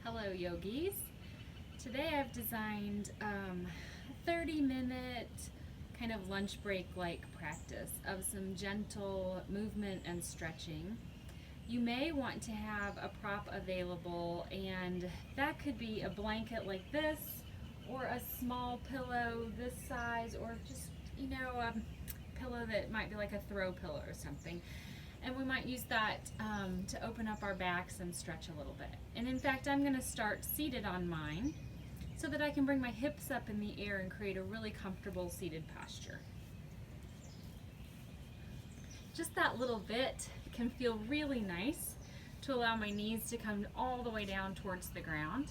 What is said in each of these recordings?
Hello yogis. Today I've designed a 30-minute kind of lunch break like practice of some gentle movement and stretching. You may want to have a prop available, and that could be a blanket like this or a small pillow this size, or just a pillow that might be like a throw pillow or something. And we might use that to open up our backs and stretch a little bit. And in fact, I'm going to start seated on mine so that I can bring my hips up in the air and create a really comfortable seated posture. Just that little bit can feel really nice to allow my knees to come all the way down towards the ground.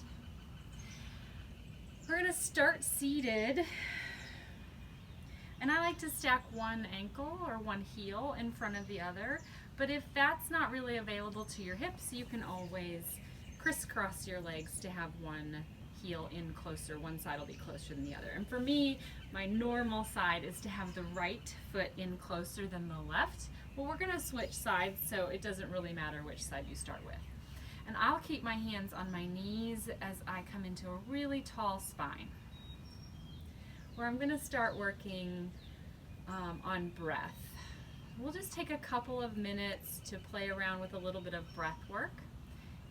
We're going to start seated. And I like to stack one ankle or one heel in front of the other, but if that's not really available to your hips, you can always crisscross your legs to have one heel in closer. One side will be closer than the other. And for me, my normal side is to have the right foot in closer than the left. Well, we're going to switch sides, so it doesn't really matter which side you start with. And I'll keep my hands on my knees as I come into a really tall spine, where I'm going to start working on breath. We'll just take a couple of minutes to play around with a little bit of breath work.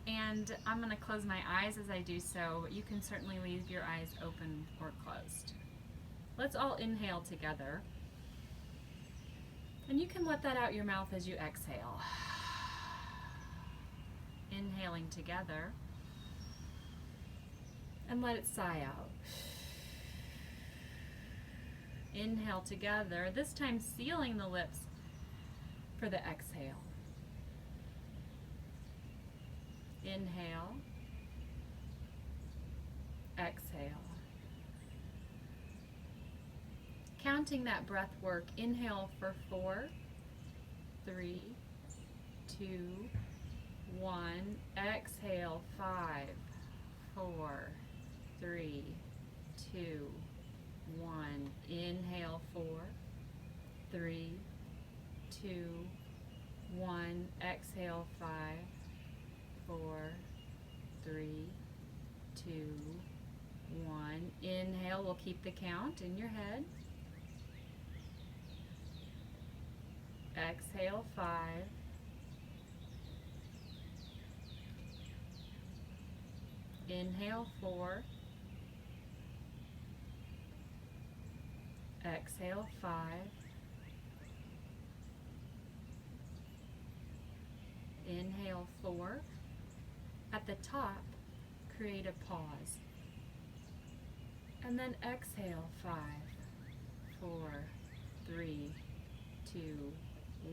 And I'm going to close my eyes as I do so, but you can certainly leave your eyes open or closed. Let's all inhale together. And you can let that out your mouth as you exhale. Inhaling together. And let it sigh out. Inhale together, this time sealing the lips for the exhale. Inhale, exhale. Counting that breath work, inhale for 4, 3, 2, 1. Exhale, 5, 4, 3, 2, 1. Inhale, 4, 3, 2, 1. Exhale, 5, 4, 3, 2, 1. Inhale, we'll keep the count in your head. Exhale, 5. Inhale, 4. Exhale, 5. Inhale, 4. At the top, create a pause. And then exhale, 5, 4, 3, 2,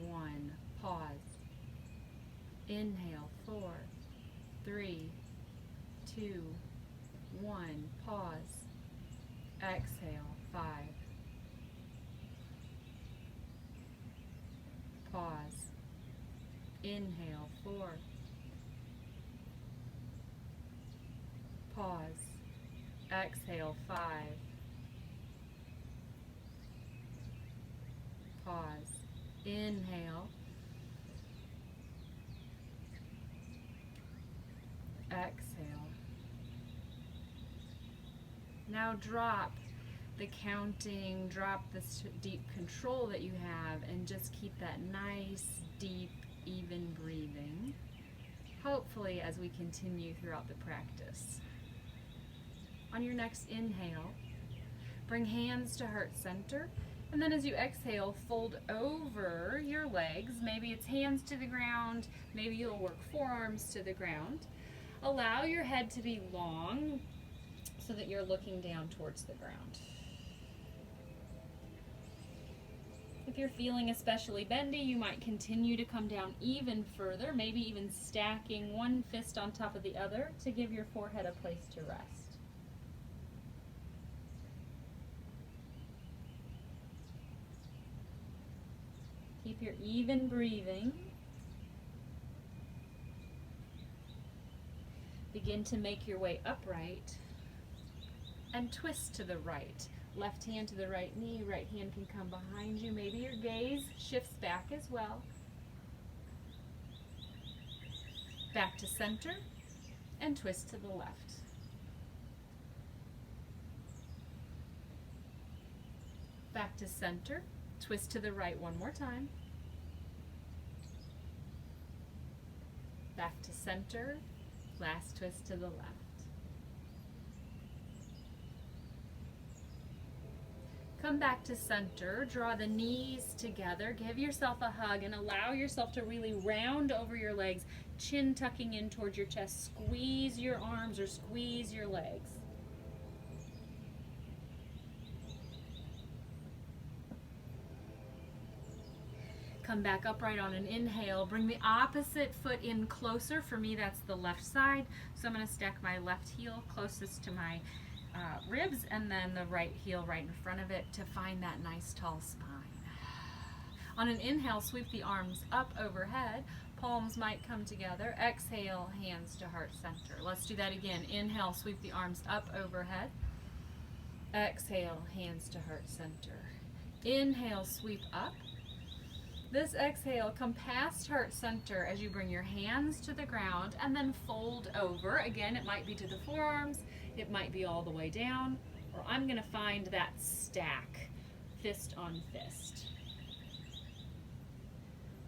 1. Pause. Inhale, 4, 3, 2, 1. Pause. Exhale, 5. Pause. Inhale, 4. Pause. Exhale, 5. Pause. Inhale. Exhale. Now drop the counting, drop the deep control that you have, and just keep that nice, deep, even breathing, hopefully as we continue throughout the practice. On your next inhale, bring hands to heart center, and then as you exhale, fold over your legs. Maybe it's hands to the ground, maybe you'll work forearms to the ground. Allow your head to be long so that you're looking down towards the ground. If you're feeling especially bendy, you might continue to come down even further, maybe even stacking one fist on top of the other to give your forehead a place to rest. Keep your even breathing. Begin to make your way upright and twist to the right. Left hand to the right knee, right hand can come behind you. Maybe your gaze shifts back as well. Back to center and twist to the left. Back to center, twist to the right one more time. Back to center, last twist to the left. Come back to center, draw the knees together, give yourself a hug and allow yourself to really round over your legs, chin tucking in towards your chest. Squeeze your arms or squeeze your legs. Come back upright on an inhale. Bring the opposite foot in closer. For me, that's the left side. So I'm going to stack my left heel closest to my ribs and then the right heel right in front of it to find that nice tall spine. On an inhale, sweep the arms up overhead. Palms might come together. Exhale, hands to heart center. Let's do that again. Inhale, sweep the arms up overhead. Exhale, hands to heart center. Inhale, sweep up. This exhale, come past heart center as you bring your hands to the ground and then fold over. Again, it might be to the forearms, it might be all the way down, or I'm going to find that stack, fist on fist.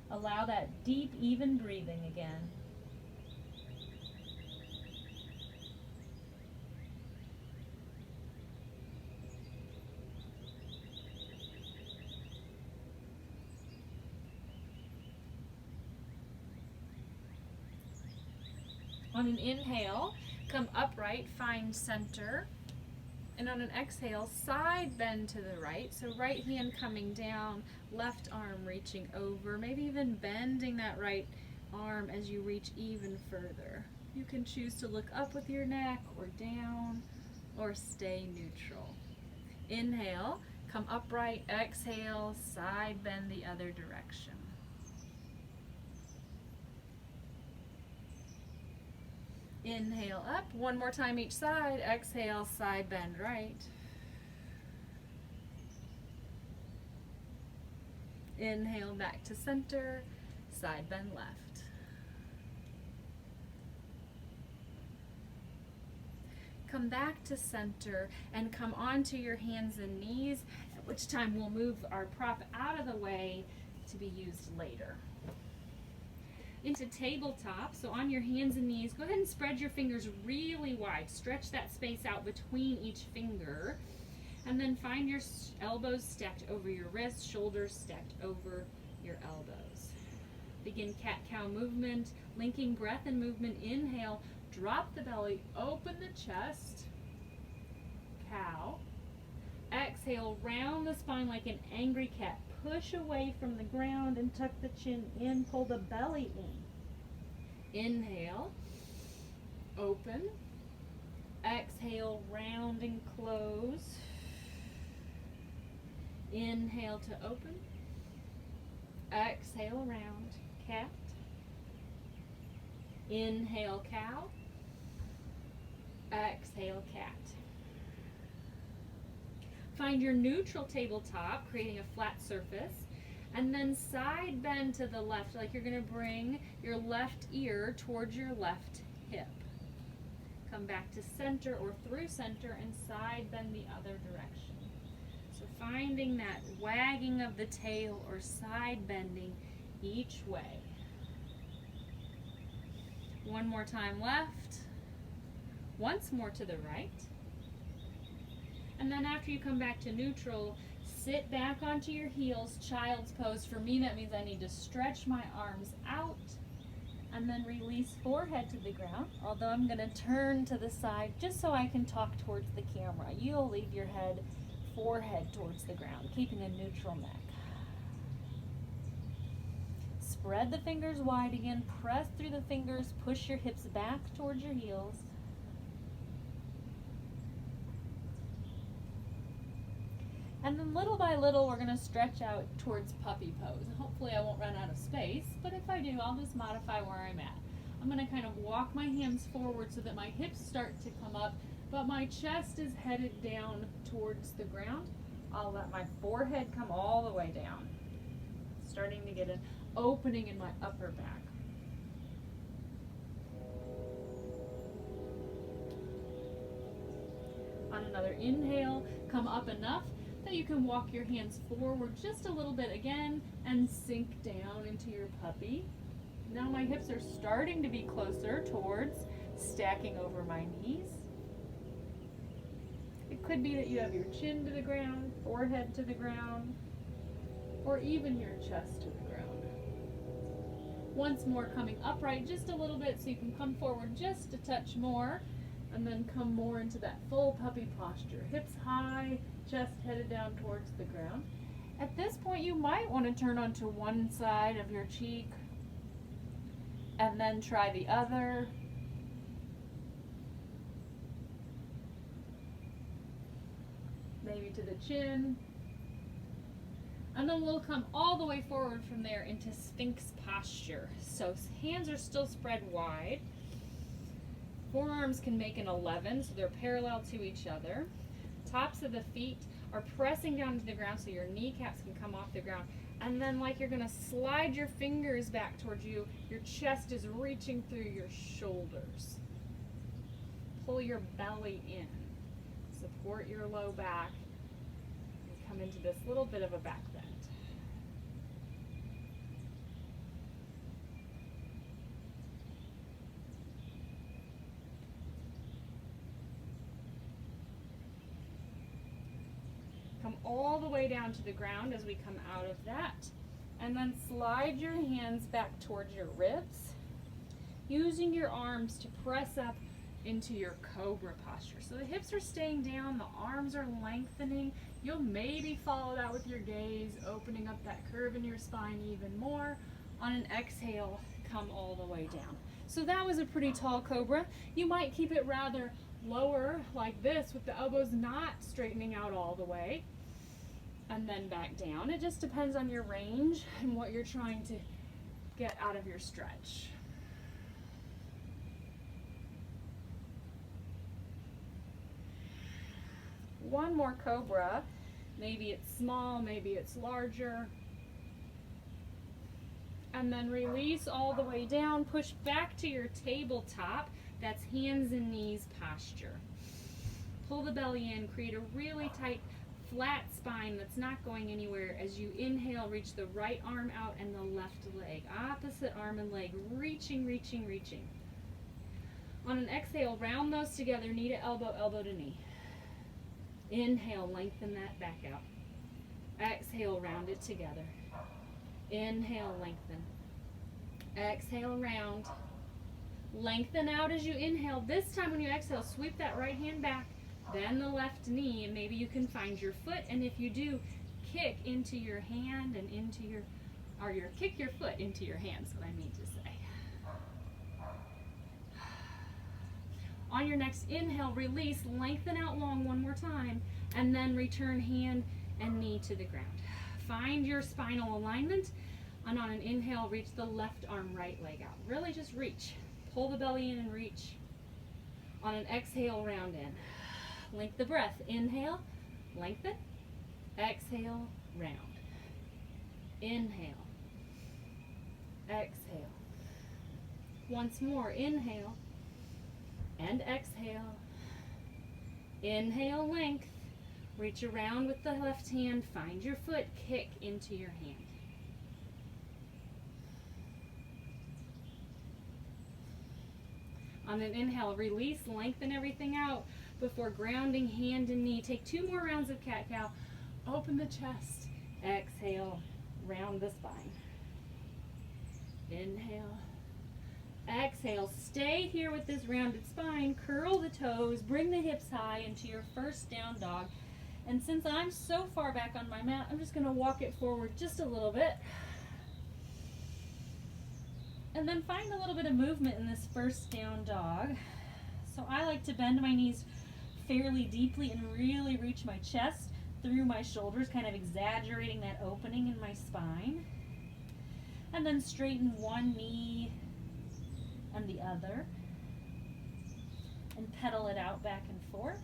Allow that deep, even breathing again. On an inhale, come upright, find center. And on an exhale, side bend to the right. So right hand coming down, left arm reaching over, maybe even bending that right arm as you reach even further. You can choose to look up with your neck or down or stay neutral. Inhale, come upright, exhale, side bend the other direction. Inhale up, one more time each side. Exhale, side bend right. Inhale back to center, side bend left. Come back to center and come onto your hands and knees, at which time we'll move our prop out of the way to be used later. Into tabletop, so on your hands and knees, go ahead and spread your fingers really wide. Stretch that space out between each finger. And then find your elbows stacked over your wrists, shoulders stacked over your elbows. Begin cat-cow movement, linking breath and movement. Inhale, drop the belly, open the chest, cow. Exhale, round the spine like an angry cat. Push away from the ground and tuck the chin in, pull the belly in. Inhale, open. Exhale, round and close. Inhale to open. Exhale, round, cat. Inhale, cow. Exhale, cat. Find your neutral tabletop, creating a flat surface, and then side bend to the left, like you're going to bring your left ear towards your left hip. Come back to center or through center and side bend the other direction. So finding that wagging of the tail or side bending each way. One more time left. Once more to the right. And then after you come back to neutral, sit back onto your heels, child's pose. For me, that means I need to stretch my arms out and then release forehead to the ground. Although I'm going to turn to the side just so I can talk towards the camera. You'll leave your head, forehead towards the ground, keeping a neutral neck. Spread the fingers wide again, press through the fingers, push your hips back towards your heels. And then little by little, we're going to stretch out towards puppy pose. Hopefully I won't run out of space, but if I do, I'll just modify where I'm at. I'm going to kind of walk my hands forward so that my hips start to come up, but my chest is headed down towards the ground. I'll let my forehead come all the way down, starting to get an opening in my upper back. On another inhale, come up enough that you can walk your hands forward just a little bit again and sink down into your puppy. Now my hips are starting to be closer towards stacking over my knees. It could be that you have your chin to the ground, forehead to the ground, or even your chest to the ground. Once more, coming upright just a little bit so you can come forward just a touch more, and then come more into that full puppy posture. Hips high, chest headed down towards the ground. At this point, you might want to turn onto one side of your cheek and then try the other. Maybe to the chin. And then we'll come all the way forward from there into Sphinx posture. So hands are still spread wide. Forearms can make an 11, so they're parallel to each other. Tops of the feet are pressing down to the ground so your kneecaps can come off the ground. And then like you're gonna slide your fingers back towards you, your chest is reaching through your shoulders. Pull your belly in. Support your low back. And come into this little bit of a back bend. Come all the way down to the ground as we come out of that. And then slide your hands back towards your ribs, using your arms to press up into your cobra posture. So the hips are staying down, the arms are lengthening. You'll maybe follow that with your gaze, opening up that curve in your spine even more. On an exhale, come all the way down. So that was a pretty tall cobra. You might keep it rather lower like this with the elbows not straightening out all the way. And then back down. It just depends on your range and what you're trying to get out of your stretch. One more cobra. Maybe it's small, maybe it's larger. And then release all the way down. Push back to your tabletop. That's hands and knees posture. Pull the belly in, create a really tight flat spine that's not going anywhere. As you inhale, reach the right arm out and the left leg. Opposite arm and leg, reaching, reaching, reaching. On an exhale, round those together, knee to elbow, elbow to knee. Inhale, lengthen that back out. Exhale, round it together. Inhale, lengthen. Exhale, round. Lengthen out as you inhale. This time when you exhale, sweep that right hand back, then the left knee, and maybe you can find your foot, and if you do, kick into your hand and into your, kick your foot into your hands, what I mean to say. On your next inhale, release, lengthen out long one more time, and then return hand and knee to the ground. Find your spinal alignment, and on an inhale, reach the left arm, right leg out. Really just reach. Pull the belly in and reach. On an exhale, round in. Length the breath. Inhale, lengthen. Exhale, round. Inhale. Exhale. Once more, inhale and exhale. Inhale, length. Reach around with the left hand. Find your foot. Kick into your hand. On an inhale, release, lengthen everything out before grounding hand and knee. Take 2 more rounds of cat-cow. Open the chest. Exhale, round the spine. Inhale. Exhale. Stay here with this rounded spine. Curl the toes. Bring the hips high into your first down dog. And since I'm so far back on my mat, I'm just going to walk it forward just a little bit. And then find a little bit of movement in this first down dog. So I like to bend my knees fairly deeply and really reach my chest through my shoulders, kind of exaggerating that opening in my spine. And then straighten one knee and the other. And pedal it out back and forth.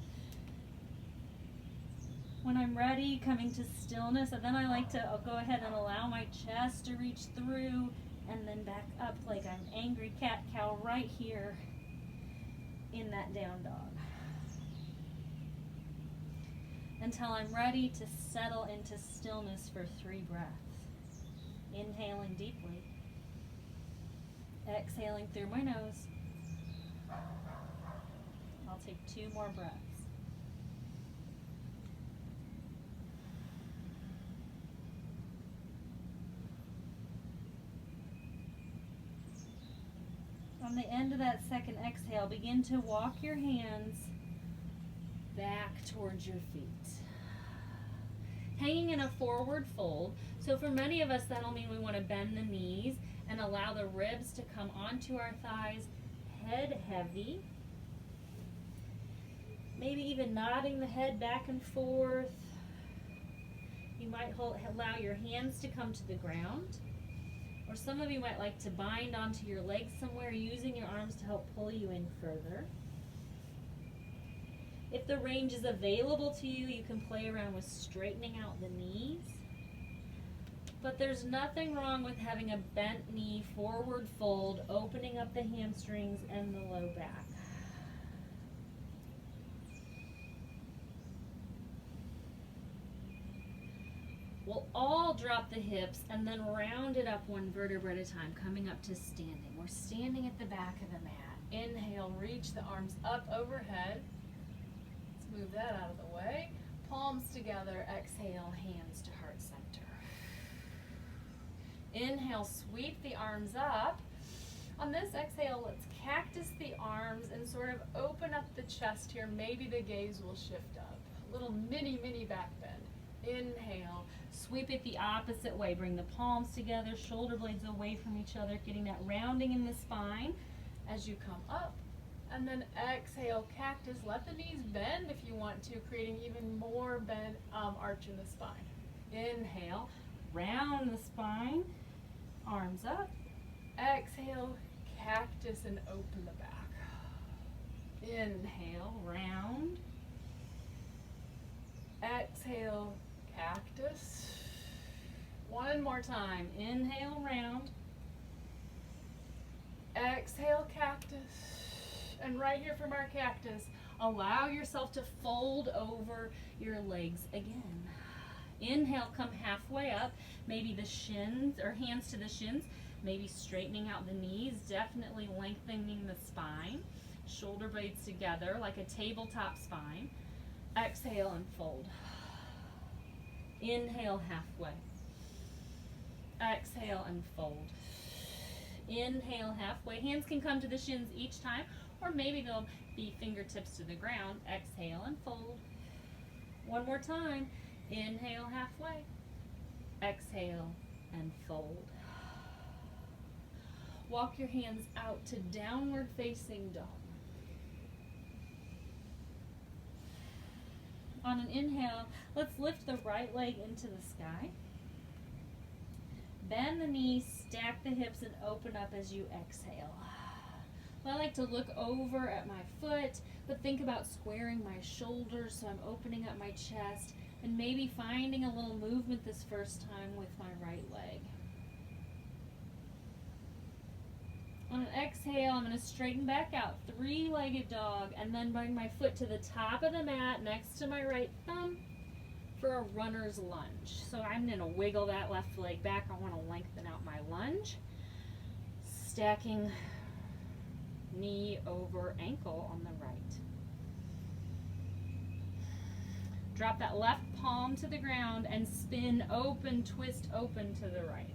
When I'm ready, coming to stillness, and then I like to I'll go ahead and allow my chest to reach through and then back up like I'm angry cat-cow right here in that down dog. until I'm ready to settle into stillness for 3 breaths. Inhaling deeply. Exhaling through my nose. I'll take 2 more breaths. On the end of that second exhale, begin to walk your hands back towards your feet. Hanging in a forward fold. So for many of us, that'll mean we want to bend the knees and allow the ribs to come onto our thighs, head heavy. Maybe even nodding the head back and forth. You might allow your hands to come to the ground. Or some of you might like to bind onto your legs somewhere, using your arms to help pull you in further. If the range is available to you, you can play around with straightening out the knees. But there's nothing wrong with having a bent knee, forward fold, opening up the hamstrings and the low back. We'll all drop the hips and then round it up 1 vertebra at a time, coming up to standing. We're standing at the back of the mat. Inhale, reach the arms up overhead. Let's move that out of the way. Palms together, exhale, hands to heart center. Inhale, sweep the arms up. On this exhale, let's cactus the arms and sort of open up the chest here. Maybe the gaze will shift up. A little mini back bend. Inhale, Sweep it the opposite way. Bring the palms together, shoulder blades away from each other, getting that rounding in the spine. as you come up. And then exhale, cactus. Let the knees bend if you want to, creating even more bend, arch in the spine. Inhale, Round the spine, arms up. exhale, cactus, and open the back. Inhale, round. Exhale, cactus. One more time. Inhale, round. Exhale, cactus. And right here from our cactus, allow yourself to fold over your legs again. Inhale, come halfway up. Maybe the shins or hands to the shins. Maybe straightening out the knees, definitely lengthening the spine. Shoulder blades together like a tabletop spine. Exhale and fold. Inhale, halfway. Exhale and fold. Inhale, halfway. Hands can come to the shins each time, or maybe they'll be fingertips to the ground. Exhale and fold. One more time. Inhale, halfway. Exhale and fold. Walk your hands out to downward facing dog. On an inhale, let's lift the right leg into the sky. Bend the knees, stack the hips, and open up as you exhale. I like to look over at my foot, but think about squaring my shoulders so I'm opening up my chest, and maybe finding a little movement this first time with my right leg. On an exhale, I'm going to straighten back out, three-legged dog, and then bring my foot to the top of the mat next to my right thumb for a runner's lunge. So I'm going to wiggle that left leg back. I want to lengthen out my lunge. Stacking knee over ankle on the right. Drop that left palm to the ground and spin open, twist open to the right.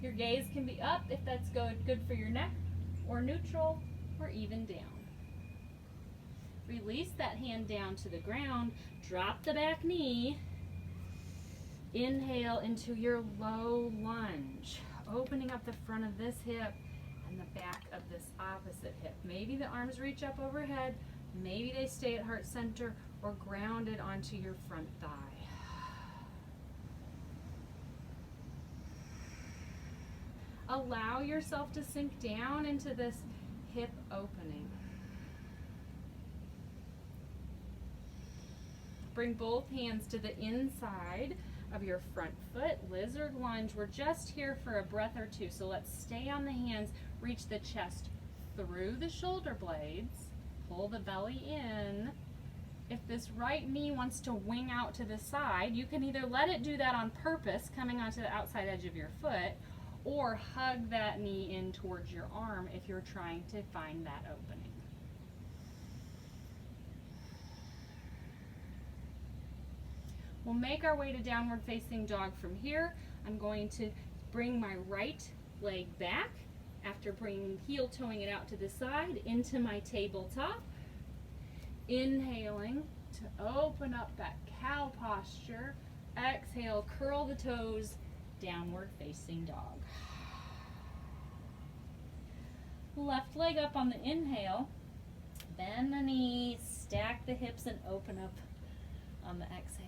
Your gaze can be up if that's good for your neck, or neutral, or even down. Release that hand down to the ground. Drop the back knee. Inhale into your low lunge, opening up the front of this hip and the back of this opposite hip. Maybe the arms reach up overhead. Maybe they stay at heart center or grounded onto your front thigh. Allow yourself to sink down into this hip opening. Bring both hands to the inside of your front foot. Lizard lunge. We're just here for a breath or two, so let's stay on the hands. Reach the chest through the shoulder blades. Pull the belly in. If this right knee wants to wing out to the side, you can either let it do that on purpose, coming onto the outside edge of your foot, or hug that knee in towards your arm if you're trying to find that opening. We'll make our way to downward facing dog from here. I'm going to bring my right leg back after bringing heel toeing it out to the side into my tabletop. Inhaling to open up that cow posture. Exhale, curl the toes, downward facing dog. Left leg up on the inhale. Bend the knees, stack the hips, and open up on the exhale.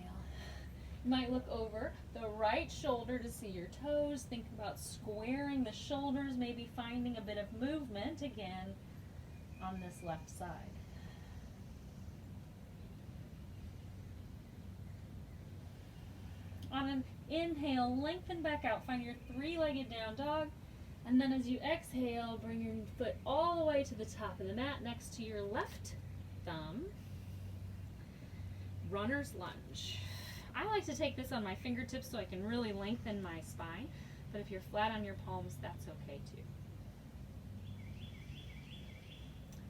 You might look over the right shoulder to see your toes. Think about squaring the shoulders, maybe finding a bit of movement again on this left side. On an inhale, lengthen back out. Find your three-legged down dog. And then as you exhale, bring your foot all the way to the top of the mat next to your left thumb. Runner's lunge. I like to take this on my fingertips so I can really lengthen my spine, but if you're flat on your palms, that's okay too.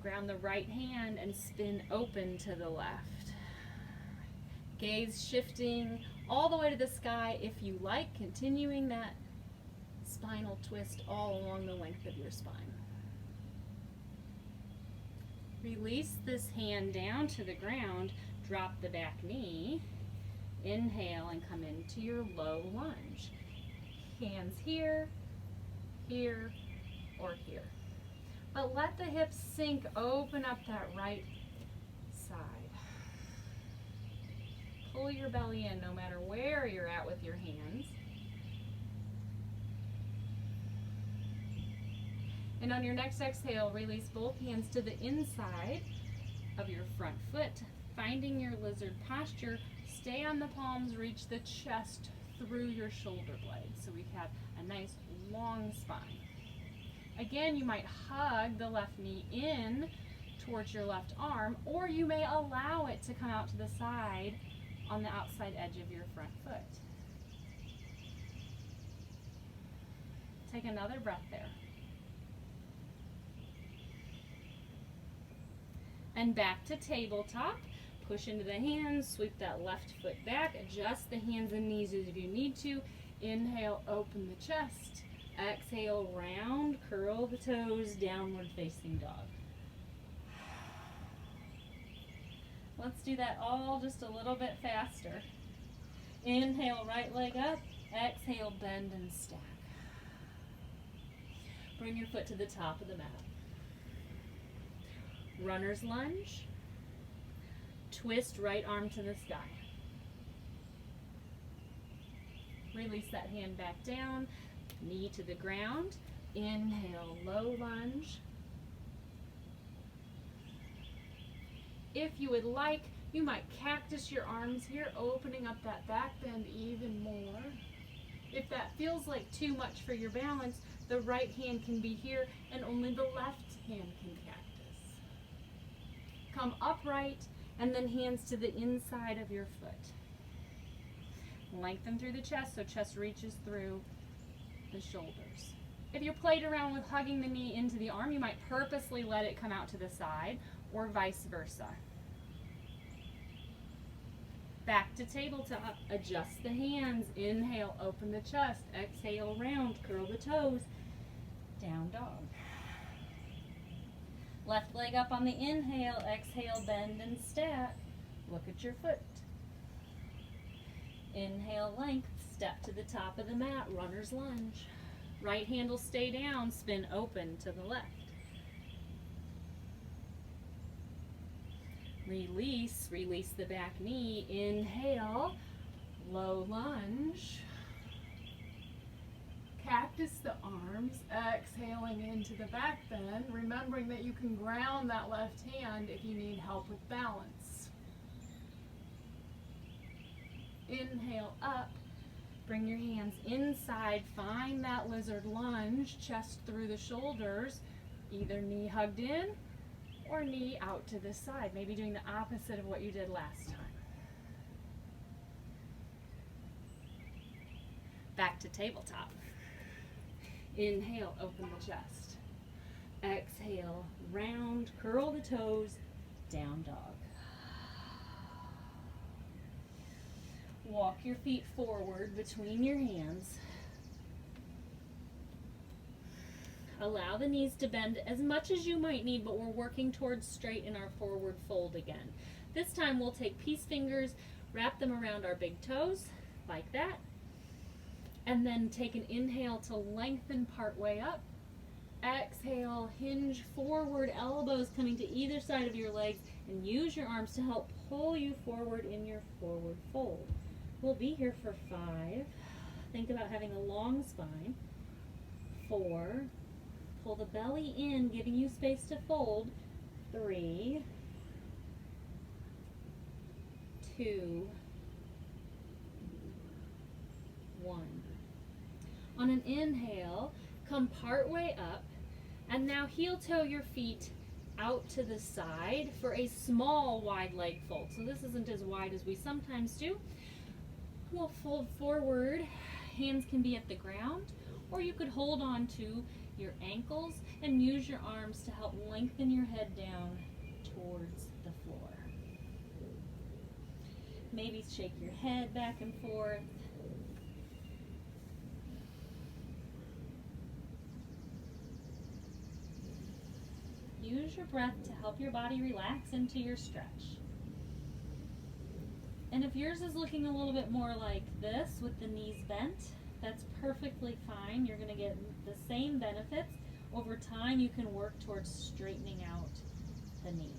Ground the right hand and spin open to the left. Gaze shifting all the way to the sky if you like, continuing that spinal twist all along the length of your spine. Release this hand down to the ground, drop the back knee. Inhale and come into your low lunge. Hands here, here, or here. But let the hips sink, open up that right side. Pull your belly in no matter where you're at with your hands. And on your next exhale, release both hands to the inside of your front foot, finding your lizard posture. Stay on the palms, reach the chest through your shoulder blades so we have a nice long spine. Again, you might hug the left knee in towards your left arm, or you may allow it to come out to the side on the outside edge of your front foot. Take another breath there. And back to tabletop. Push into the hands, sweep that left foot back, adjust the hands and knees if you need to. Inhale, open the chest. Exhale, round, curl the toes, downward facing dog. Let's do that all just a little bit faster. Inhale, right leg up. Exhale, bend and stack. Bring your foot to the top of the mat. Runner's lunge. Twist right arm to the sky. Release that hand back down, knee to the ground. Inhale, low lunge. If you would like, you might cactus your arms here, opening up that back bend even more. If that feels like too much for your balance, the right hand can be here and only the left hand can cactus. Come upright and then hands to the inside of your foot. Lengthen through the chest so chest reaches through the shoulders. If you played around with hugging the knee into the arm, you might purposely let it come out to the side or vice versa. Back to tabletop, adjust the hands. Inhale, open the chest. Exhale, round, curl the toes. Down dog. Left leg up on the inhale, exhale, bend and stack. Look at your foot. Inhale, length, step to the top of the mat, runner's lunge. Right hand will stay down, spin open to the left. Release the back knee. Inhale, low lunge. Cactus the arms, exhaling into the back bend, remembering that you can ground that left hand if you need help with balance. Inhale up, bring your hands inside, find that lizard lunge, chest through the shoulders, either knee hugged in or knee out to the side, maybe doing the opposite of what you did last time. Back to tabletop. Inhale, open the chest. Exhale, round, curl the toes, down dog. Walk your feet forward between your hands. Allow the knees to bend as much as you might need, but we're working towards straight in our forward fold again. This time we'll take peace fingers, wrap them around our big toes, like that. And then take an inhale to lengthen part way up. Exhale, hinge forward, elbows coming to either side of your legs, and use your arms to help pull you forward in your forward fold. We'll be here for 5. Think about having a long spine. 4. Pull the belly in, giving you space to fold. 3, 2, 1. On an inhale, come part way up, and now heel toe your feet out to the side for a small wide leg fold. So this isn't as wide as we sometimes do. We'll fold forward, hands can be at the ground, or you could hold on to your ankles and use your arms to help lengthen your head down towards the floor. Maybe shake your head back and forth. Use your breath to help your body relax into your stretch. And if yours is looking a little bit more like this with the knees bent, that's perfectly fine. You're going to get the same benefits. Over time, you can work towards straightening out the knees.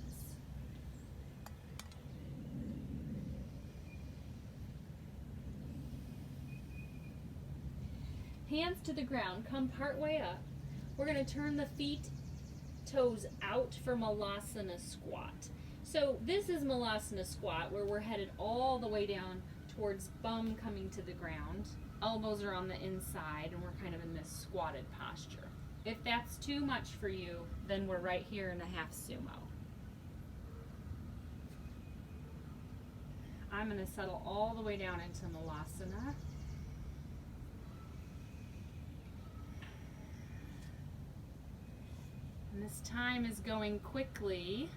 Hands to the ground, come part way up. We're going to turn the feet, toes out for Malasana squat. So this is Malasana squat, where we're headed all the way down towards bum coming to the ground. Elbows are on the inside, and we're kind of in this squatted posture. If that's too much for you, then we're right here in a half sumo. I'm going to settle all the way down into Malasana. And this time is going quickly.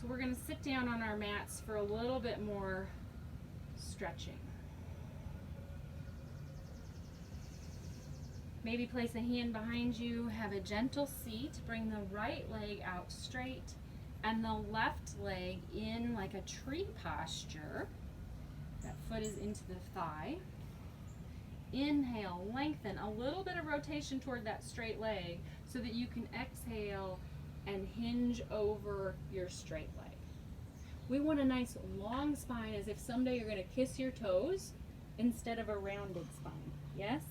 So we're going to sit down on our mats for a little bit more stretching. Maybe place a hand behind you, have a gentle seat, bring the right leg out straight and the left leg in like a tree posture. That foot is into the thigh. Inhale, lengthen, a little bit of rotation toward that straight leg so that you can exhale and hinge over your straight leg. We want a nice long spine, as if someday you're going to kiss your toes instead of a rounded spine. Yes?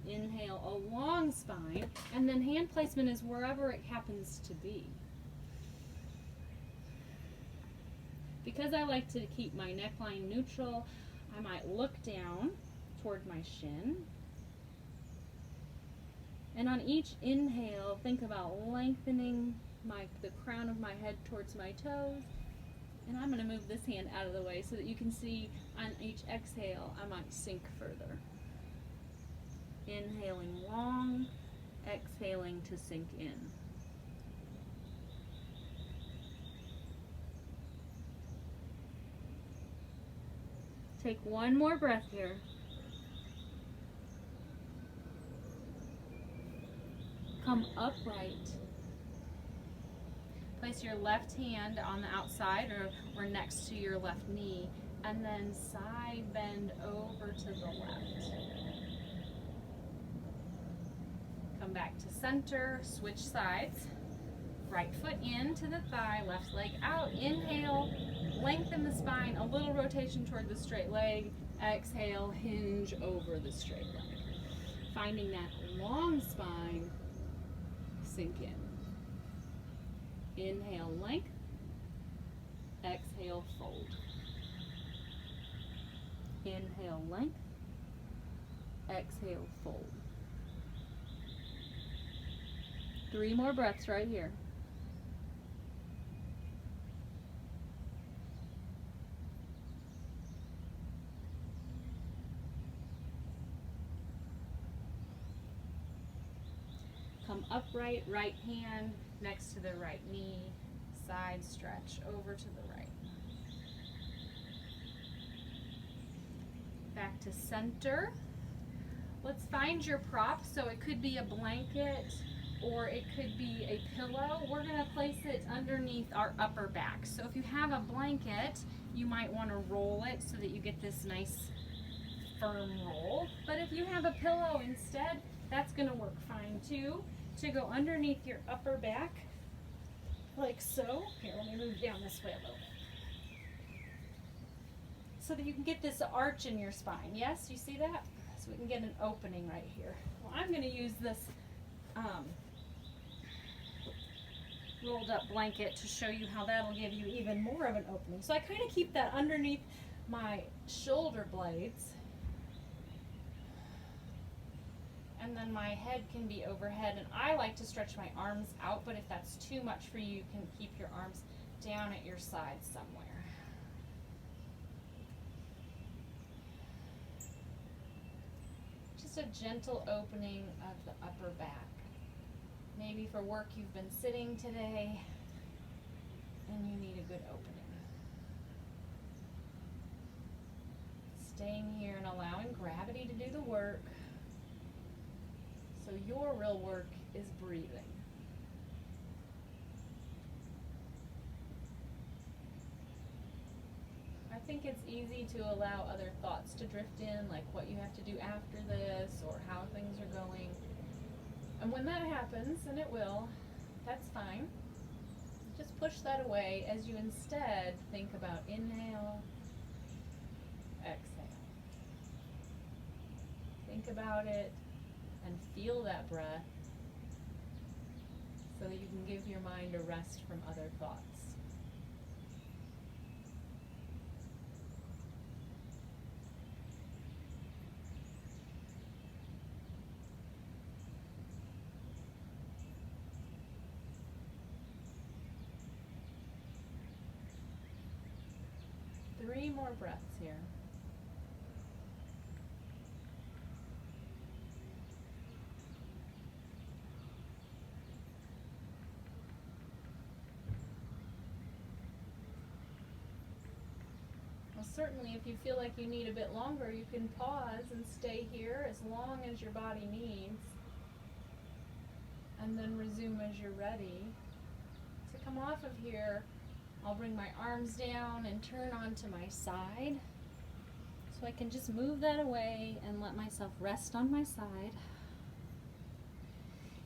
Inhale, a long spine, and then hand placement is wherever it happens to be. Because I like to keep my neckline neutral, I might look down toward my shin. And on each inhale, think about lengthening the crown of my head towards my toes. And I'm going to move this hand out of the way so that you can see on each exhale, I might sink further. Inhaling long, exhaling to sink in. Take one more breath here. Come upright. Place your left hand on the outside or next to your left knee, and then side bend over to the left. Come back to center, switch sides. Right foot into the thigh, left leg out. Inhale, lengthen the spine, a little rotation toward the straight leg. Exhale, hinge over the straight leg. Finding that long spine, sink in. Inhale, length. Exhale, fold. Inhale, length. Exhale, fold. 3 more breaths right here. Come upright, right hand next to the right knee, side stretch over to the right. Back to center. Let's find your prop. So it could be a blanket or it could be a pillow. We're gonna place it underneath our upper back. So if you have a blanket, you might wanna roll it so that you get this nice firm roll. But if you have a pillow instead, that's gonna work fine too. To go underneath your upper back, like so. Here, let me move down this way a little bit. So that you can get this arch in your spine. Yes, you see that? So we can get an opening right here. Well, I'm gonna use this rolled up blanket to show you how that'll give you even more of an opening. So I kind of keep that underneath my shoulder blades. And then my head can be overhead, and I like to stretch my arms out, but if that's too much for you, you can keep your arms down at your side somewhere. Just a gentle opening of the upper back. Maybe for work you've been sitting today and you need a good opening. Staying here and allowing gravity to do the work. So your real work is breathing. I think it's easy to allow other thoughts to drift in, like what you have to do after this or how things are going. And when that happens, and it will, that's fine. Just push that away as you instead think about inhale, exhale. Think about it and feel that breath so that you can give your mind a rest from other thoughts. Three more breaths here. Well, certainly if you feel like you need a bit longer, you can pause and stay here as long as your body needs, and then resume as you're ready. To come off of here, I'll bring my arms down and turn onto my side. So I can just move that away and let myself rest on my side.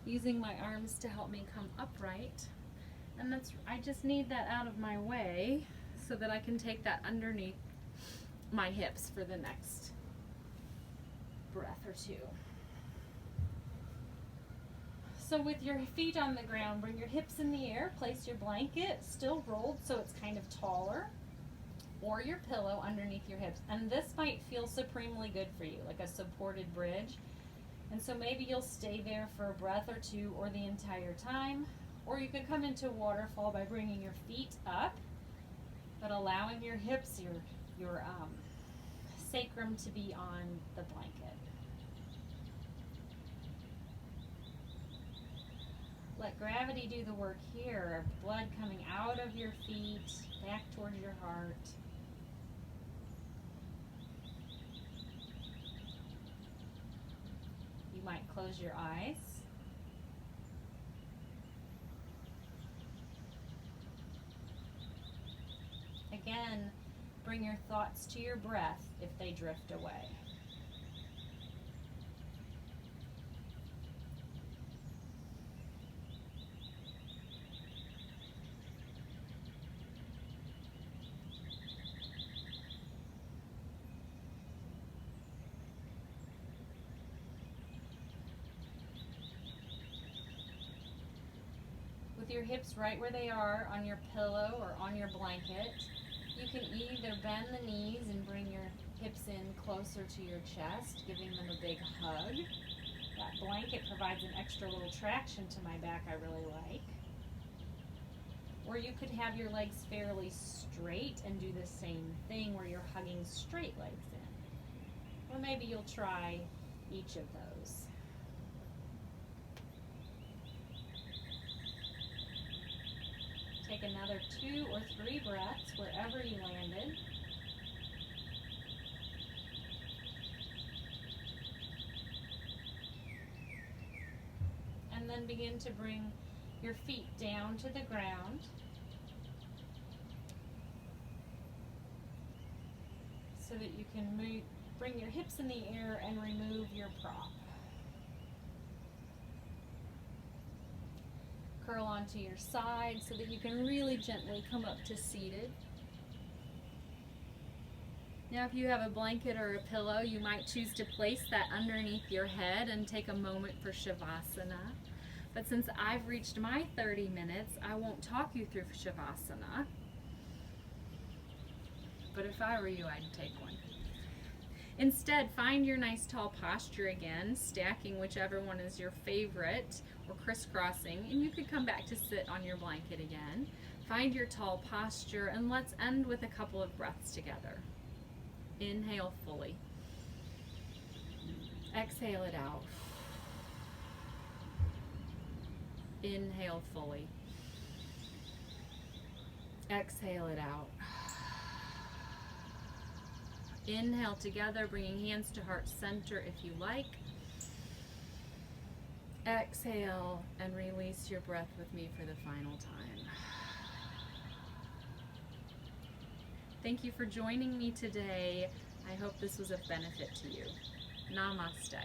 Using my arms to help me come upright. And I just need that out of my way so that I can take that underneath my hips for the next breath or two. So with your feet on the ground, bring your hips in the air, place your blanket, still rolled so it's kind of taller, or your pillow underneath your hips. And this might feel supremely good for you, like a supported bridge. And so maybe you'll stay there for a breath or two or the entire time. Or you could come into waterfall by bringing your feet up, but allowing your hips, your sacrum to be on the blanket. Let gravity do the work here, blood coming out of your feet, back towards your heart. You might close your eyes. Again, bring your thoughts to your breath if they drift away. With your hips right where they are on your pillow or on your blanket, you can either bend the knees and bring your hips in closer to your chest, giving them a big hug. That blanket provides an extra little traction to my back I really like. Or you could have your legs fairly straight and do the same thing where you're hugging straight legs in. Or maybe you'll try each of those. take another 2 or 3 breaths wherever you landed. And then begin to bring your feet down to the ground. So that you can bring your hips in the air and remove your prop. Curl onto your side so that you can really gently come up to seated. Now if you have a blanket or a pillow, you might choose to place that underneath your head and take a moment for Shavasana. But since I've reached my 30 minutes, I won't talk you through Shavasana. But if I were you, I'd take one. Instead, find your nice tall posture again, stacking whichever one is your favorite, or crisscrossing, and you could come back to sit on your blanket again. Find your tall posture, and let's end with a couple of breaths together. Inhale fully. Exhale it out. Inhale fully. Exhale it out. Inhale together, bringing hands to heart center if you like. Exhale and release your breath with me for the final time. Thank you for joining me today. I hope this was of benefit to you. Namaste.